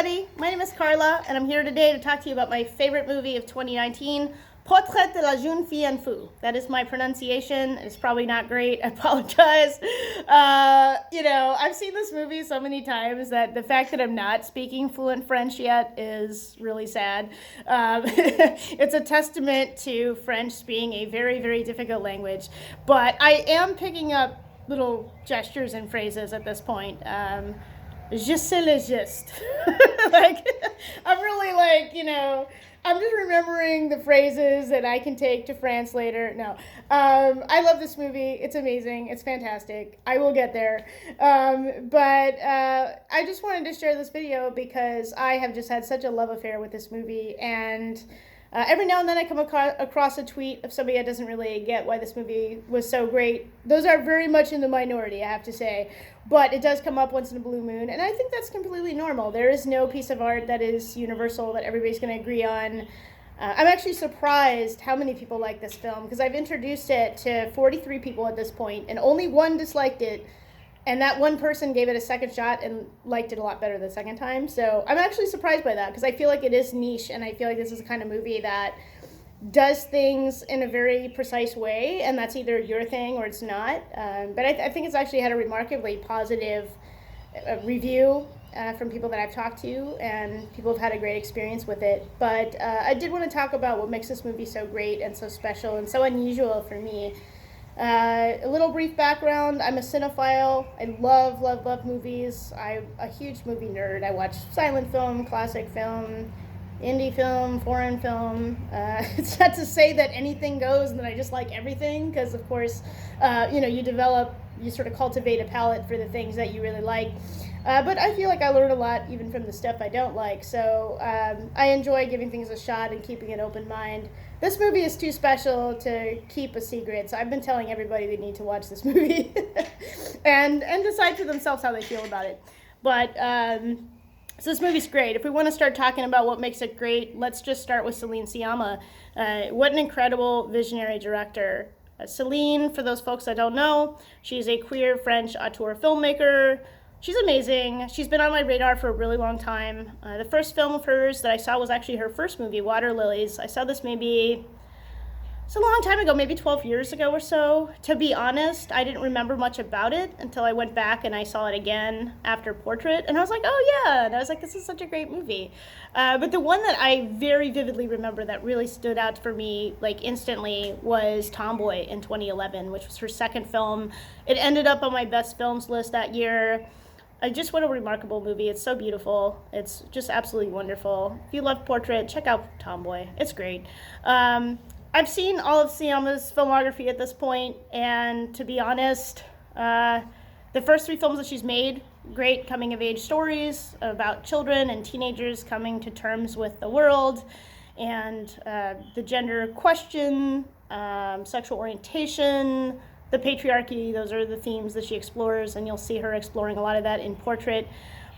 everybody, my name is Carla, and I'm here today to talk to you about my favorite movie of 2019, Portrait de la jeune fille en fou. That is my pronunciation. It's probably not great. I apologize. I've seen this movie so many times that the fact that I'm not speaking fluent French yet is really sad. It's a testament to French being a very, very difficult language, but I am picking up little gestures and phrases at this point. Je sais le geste. I'm just remembering the phrases that I can take to France later. No. I love this movie. It's amazing. It's fantastic. I will get there. But I just wanted to share this video because I have just had such a love affair with this movie, and every now and then I come across a tweet of somebody that doesn't really get why this movie was so great. Those are very much in the minority, I have to say. But it does come up once in a blue moon, and I think that's completely normal. There is no piece of art that is universal, that everybody's going to agree on. I'm actually surprised how many people like this film, because I've introduced it to 43 people at this point, and only one disliked it. And that one person gave it a second shot and liked it a lot better the second time. So I'm actually surprised by that, because I feel like it is niche, and I feel like this is the kind of movie that does things in a very precise way, and that's either your thing or it's not. But I think it's actually had a remarkably positive review from people that I've talked to, and people have had a great experience with it. But I did want to talk about what makes this movie so great and so special and so unusual for me. A little brief background: I'm a cinephile. I love movies. I'm a huge movie nerd. I watch silent film, classic film, indie film, foreign film. It's not to say that anything goes and that I just like everything, because of course, you sort of cultivate a palate for the things that you really like. But I feel like I learn a lot even from the stuff I don't like. So I enjoy giving things a shot and keeping an open mind. This movie is too special to keep a secret, so I've been telling everybody they need to watch this movie and decide for themselves how they feel about it. But so this movie's great. If we want to start talking about what makes it great, let's just start with Celine Sciamma. What an incredible visionary director. Celine, for those folks that don't know, she's a queer French auteur filmmaker. She's amazing. She's been on my radar for a really long time. The first film of hers that I saw was actually her first movie, Water Lilies. I saw this it's a long time ago, maybe 12 years ago or so. To be honest, I didn't remember much about it until I went back and I saw it again after Portrait, and I was like, oh yeah, and I was like, this is such a great movie. But the one that I very vividly remember that really stood out for me like instantly was Tomboy in 2011, which was her second film. It ended up on my best films list that year. Just what a remarkable movie. It's so beautiful. It's just absolutely wonderful. If you love Portrait, check out Tomboy. It's great. I've seen all of Sciamma's filmography at this point, and to be honest, the first three films that she's made, great coming-of-age stories about children and teenagers coming to terms with the world and the gender question, sexual orientation, the patriarchy. Those are the themes that she explores, and you'll see her exploring a lot of that in Portrait.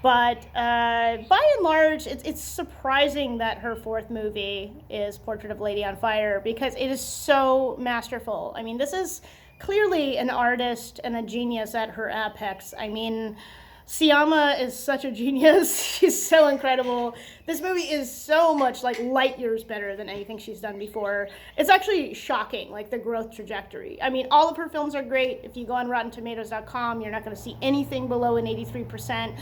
But by and large, it's surprising that her fourth movie is Portrait of a Lady on Fire, because it is so masterful. I mean, this is clearly an artist and a genius at her apex. I mean, Sciamma is such a genius. She's so incredible. This movie is so much like light years better than anything she's done before. It's actually shocking, like the growth trajectory. I mean, all of her films are great. If you go on RottenTomatoes.com, you're not going to see anything below an 83%.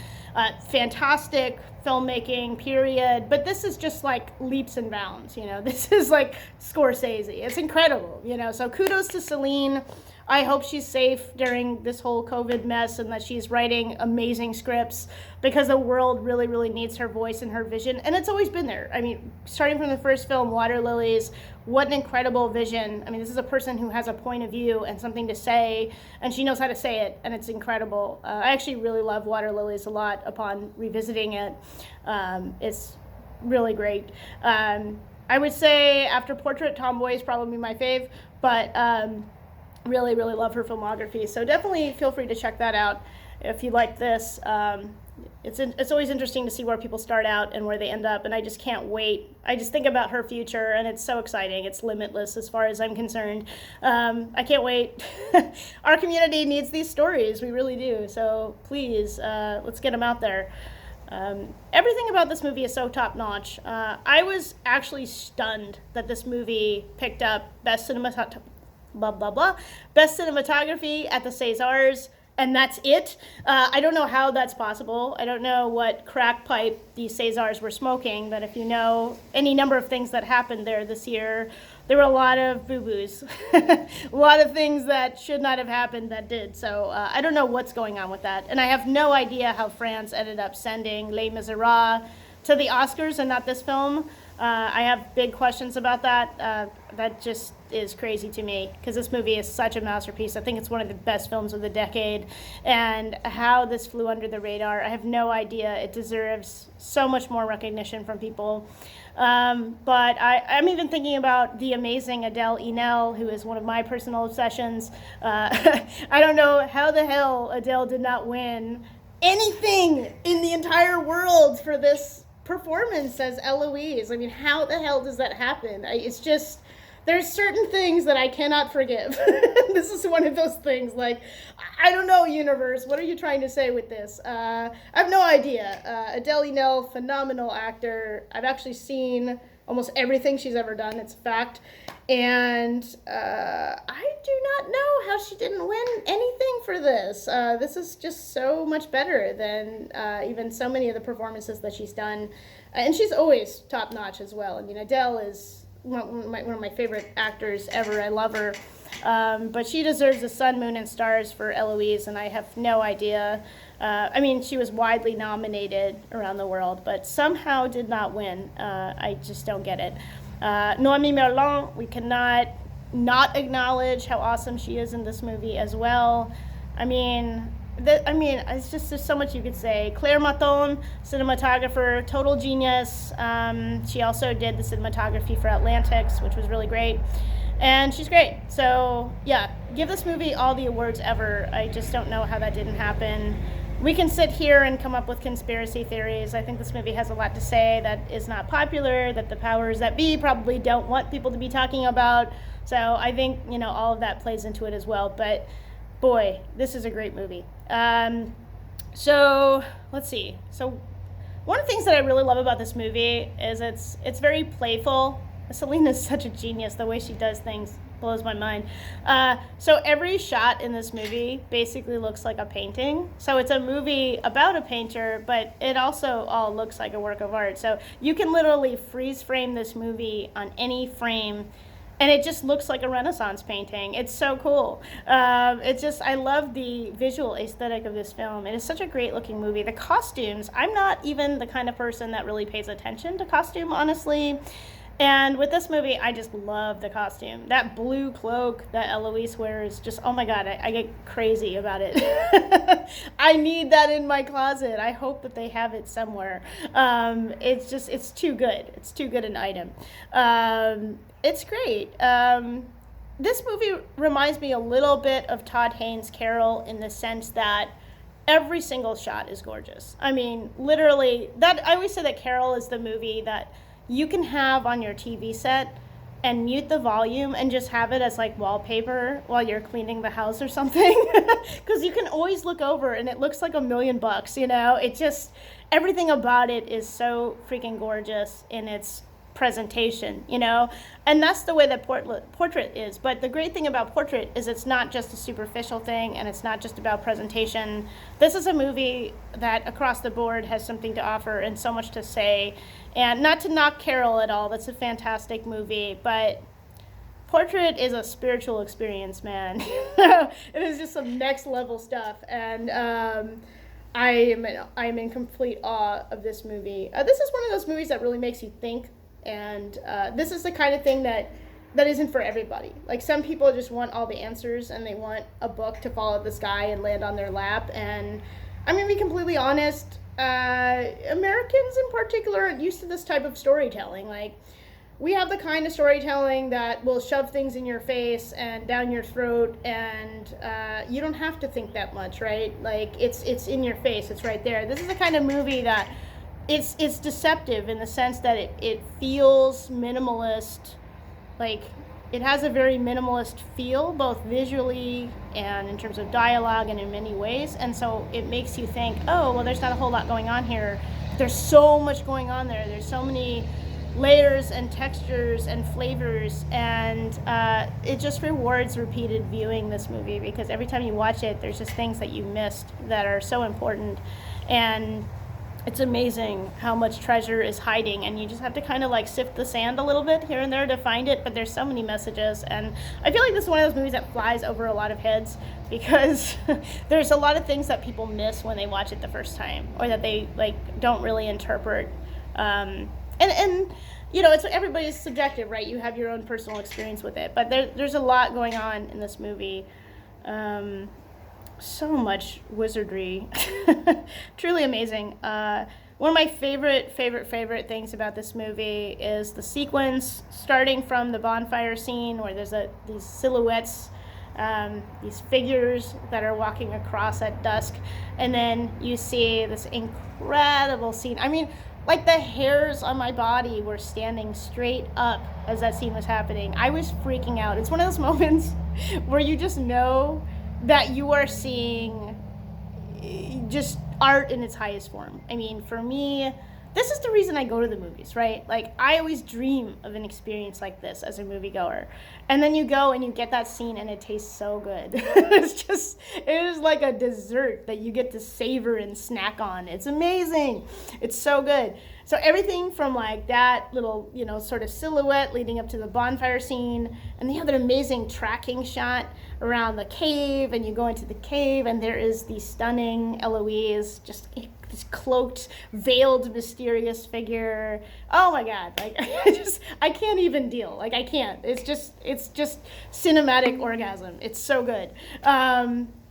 Fantastic filmmaking, period. But this is just like leaps and bounds, This is like Scorsese. It's incredible, So kudos to Celine. I hope she's safe during this whole COVID mess and that she's writing amazing scripts, because the world really, really needs her voice and her vision. And it's always been there. I mean, starting from the first film, Water Lilies, what an incredible vision. I mean, this is a person who has a point of view and something to say, and she knows how to say it, and it's incredible. I actually really love Water Lilies a lot upon revisiting it. It's really great. I would say after Portrait, Tomboy is probably my fave, but really, really love her filmography. So definitely feel free to check that out if you like this. It's always interesting to see where people start out and where they end up, and I just can't wait. I just think about her future, and it's so exciting. It's limitless as far as I'm concerned. I can't wait. Our community needs these stories. We really do. So please, let's get them out there. Everything about this movie is so top notch. I was actually stunned that this movie picked up best cinematography at the Césars, and that's it. I don't know how that's possible. I don't know what crack pipe these Césars were smoking, but if you know any number of things that happened there this year, there were a lot of boo-boos. A lot of things that should not have happened that did. So I don't know what's going on with that. And I have no idea how France ended up sending Les Miserables to the Oscars and not this film. I have big questions about that. That just is crazy to me because this movie is such a masterpiece. I think it's one of the best films of the decade. And how this flew under the radar, I have no idea. It deserves so much more recognition from people. But I'm even thinking about the amazing Adele Enel, who is one of my personal obsessions. I don't know how the hell Adele did not win anything in the entire world for this performance as Eloise. I mean, how the hell does that happen? It's just, there's certain things that I cannot forgive. This is one of those things, like, I don't know, universe, what are you trying to say with this? I have no idea. Adele Enel, phenomenal actor. I've actually seen almost everything she's ever done, it's a fact. And I do not know how she didn't win anything for this. This is just so much better than even so many of the performances that she's done. And she's always top-notch as well. I mean, Adele is one of my favorite actors ever. I love her. But she deserves the sun, moon, and stars for Eloise, and I have no idea. I mean, she was widely nominated around the world, but somehow did not win. I just don't get it. Noemi Merlin, we cannot not acknowledge how awesome she is in this movie as well. I mean, it's just, there's so much you could say. Claire Mathon, cinematographer, total genius. She also did the cinematography for Atlantics, which was really great. And she's great. So, yeah, give this movie all the awards ever. I just don't know how that didn't happen. We can sit here and come up with conspiracy theories. I think this movie has a lot to say that is not popular, that the powers that be probably don't want people to be talking about. So I think, all of that plays into it as well. But boy, this is a great movie. So let's see. So one of the things that I really love about this movie is it's very playful. Celine is such a genius. The way she does things blows my mind. So every shot in this movie basically looks like a painting. So it's a movie about a painter, but it also all looks like a work of art. So you can literally freeze frame this movie on any frame, and it just looks like a Renaissance painting. It's so cool. I love the visual aesthetic of this film. It is such a great looking movie. The costumes, I'm not even the kind of person that really pays attention to costume, honestly. And with this movie, I just love the costume. That blue cloak that Eloise wears, just, oh my God, I get crazy about it. I need that in my closet. I hope that they have it somewhere. It's too good. It's too good an item. It's great. This movie reminds me a little bit of Todd Haynes' Carol in the sense that every single shot is gorgeous. I mean, literally, I always say that Carol is the movie that you can have on your TV set and mute the volume and just have it as like wallpaper while you're cleaning the house or something. Because you can always look over and it looks like $1 million, It just, everything about it is so freaking gorgeous in its presentation, and that's the way that Portrait is. But the great thing about Portrait is it's not just a superficial thing, and it's not just about presentation. This is a movie that across the board has something to offer and so much to say. And not to knock Carol at all, that's a fantastic movie, but Portrait is a spiritual experience, man. It is just some next level stuff, and I'm in complete awe of this movie. This is one of those movies that really makes you think. And this is the kind of thing that isn't for everybody. Like, some people just want all the answers and they want a book to fall out of the sky and land on their lap. And I'm going to be completely honest, Americans in particular are used to this type of storytelling. Like, we have the kind of storytelling that will shove things in your face and down your throat, and you don't have to think that much, right? Like, it's in your face, it's right there. This is the kind of movie that it's deceptive in the sense that it feels minimalist. Like, it has a very minimalist feel, both visually and in terms of dialogue and in many ways. And so it makes you think, oh, well, there's not a whole lot going on here. there's so much going on there. There's so many layers and textures and flavors, and it just rewards repeated viewing this movie, because every time you watch it, there's just things that you missed that are so important. And it's amazing how much treasure is hiding, and you just have to kind of like sift the sand a little bit here and there to find it, but there's so many messages. And I feel like this is one of those movies that flies over a lot of heads, because there's a lot of things that people miss when they watch it the first time, or that they like don't really interpret. And you know, it's everybody's subjective, right? You have your own personal experience with it, but there's a lot going on in this movie. So much wizardry. Truly amazing. One of my favorite things about this movie is the sequence starting from the bonfire scene, where there's these silhouettes, these figures that are walking across at dusk, and then you see this incredible scene. I mean, like the hairs on my body were standing straight up as that scene was happening. I was freaking out. It's one of those moments where you just know that you are seeing just art in its highest form. I mean, for me, this is the reason I go to the movies, right? Like, I always dream of an experience like this as a moviegoer. And then you go and you get that scene and it tastes so good. It is like a dessert that you get to savor and snack on. It's amazing. It's so good. So everything from like that little, you know, sort of silhouette leading up to the bonfire scene, and they have that amazing tracking shot around the cave, and you go into the cave and there is the stunning Eloise, just this cloaked, veiled, mysterious figure. Oh my God, like I can't even deal. Like I can't. It's just cinematic orgasm. It's so good.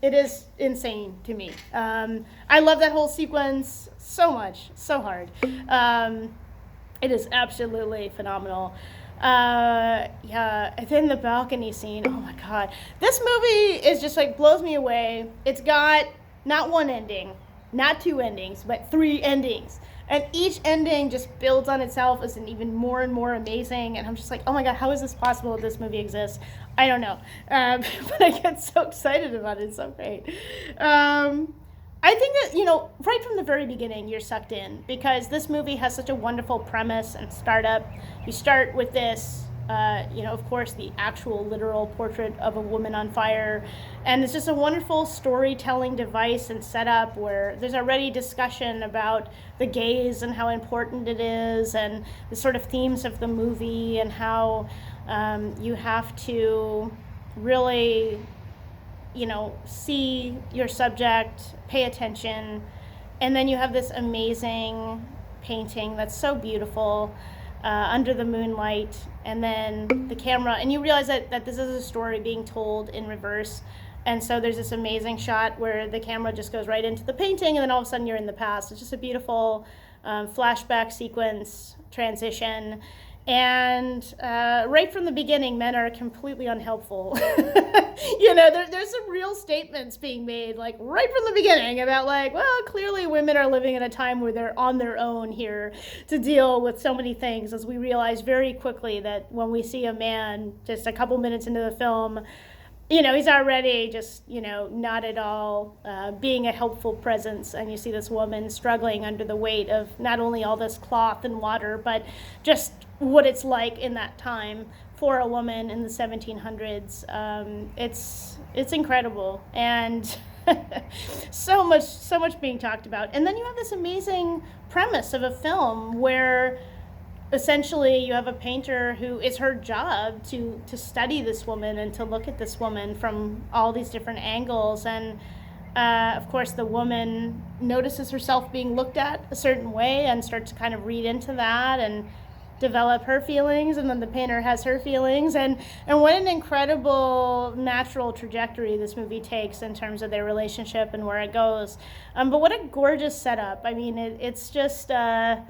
It is insane to me. I love that whole sequence so much, so hard. It is absolutely phenomenal. Yeah, and then the balcony scene, oh my God. This movie is just like blows me away. It's got not one ending, not two endings, but three endings. And each ending just builds on itself as an even more and more amazing. And I'm just like, oh my God, how is this possible that this movie exists? I don't know. But I get so excited about it. It's so great. I think that, you know, right from the very beginning, you're sucked in, because this movie has such a wonderful premise and startup. You start with this, you know, of course, the actual literal portrait of a woman on fire. And it's just a wonderful storytelling device and setup where there's already discussion about the gaze and how important it is, and the sort of themes of the movie, and how you have to really, you know, see your subject, pay attention, and then you have this amazing painting that's so beautiful under the moonlight, and then the camera, and you realize that this is a story being told in reverse. And so there's this amazing shot where the camera just goes right into the painting, and then all of a sudden you're in the past. It's just a beautiful flashback sequence, transition. And right from the beginning, men are completely unhelpful. You know, there's some real statements being made, like right from the beginning, about like, well, clearly women are living in a time where they're on their own here to deal with so many things, as we realize very quickly that when we see a man just a couple minutes into the film, you know, he's already just, you know, not at all being a helpful presence. And you see this woman struggling under the weight of not only all this cloth and water, but just what it's like in that time for a woman in the 1700s. It's incredible, and so much being talked about. And then you have this amazing premise of a film where essentially you have a painter who it's her job to study this woman and to look at this woman from all these different angles. And of course the woman notices herself being looked at a certain way and starts to kind of read into that and develop her feelings, and then the painter has her feelings, and what an incredible natural trajectory this movie takes in terms of their relationship and where it goes. But what a gorgeous setup. I mean, it's just I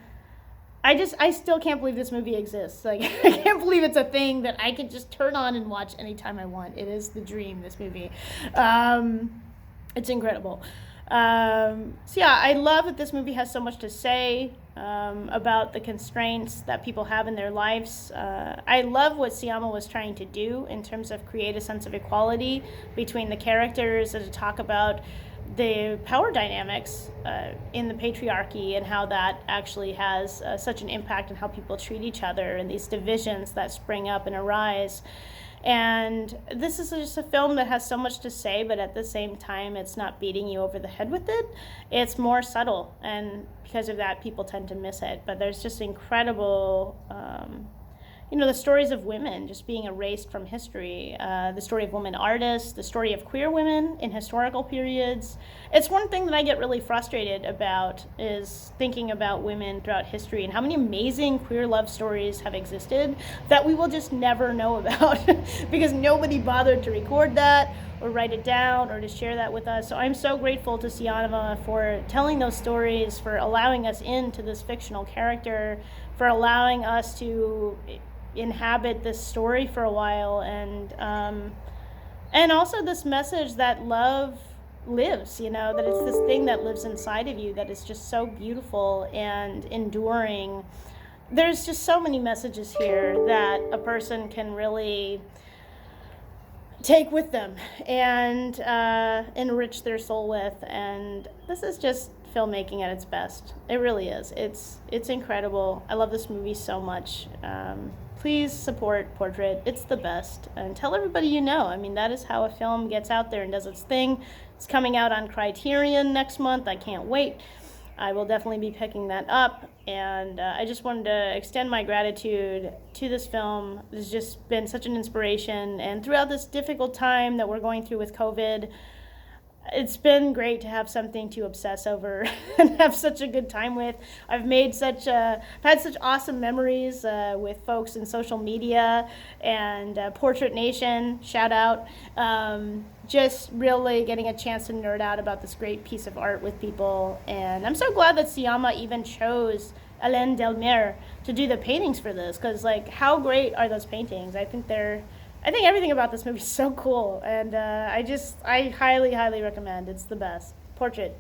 still can't believe this movie exists. Like, I can't believe it's a thing that I can just turn on and watch anytime I want. It is the dream, this movie. It's incredible. So yeah, I love that this movie has so much to say about the constraints that people have in their lives. I love what Siama was trying to do in terms of create a sense of equality between the characters, and to talk about the power dynamics in the patriarchy and how that actually has such an impact on how people treat each other and these divisions that spring up and arise. And this is just a film that has so much to say, but at the same time, it's not beating you over the head with it. It's more subtle, and because of that, people tend to miss it. But there's just incredible, the stories of women just being erased from history, the story of women artists, the story of queer women in historical periods. It's one thing that I get really frustrated about is thinking about women throughout history and how many amazing queer love stories have existed that we will just never know about because nobody bothered to record that or write it down or to share that with us. So I'm so grateful to Sianova for telling those stories, for allowing us into this fictional character, for allowing us to inhabit this story for a while, and also this message that love lives, that it's this thing that lives inside of you that is just so beautiful and enduring. There's just so many messages here that a person can really take with them and enrich their soul with, and this is just filmmaking at its best. It really is. It's incredible. I love this movie so much. Please support Portrait. It's the best. And tell everybody you know. I mean, that is how a film gets out there and does its thing. It's coming out on Criterion next month. I can't wait. I will definitely be picking that up. And I just wanted to extend my gratitude to this film. It's just been such an inspiration. And throughout this difficult time that we're going through with COVID, it's been great to have something to obsess over and have such a good time with. I've had such awesome memories with folks in social media and Portrait Nation, shout out. Just really getting a chance to nerd out about this great piece of art with people. And I'm so glad that Siama even chose Alain Delmer to do the paintings for this, because how great are those paintings? I think everything about this movie is so cool, and I highly, highly recommend. It's the best. Portrait.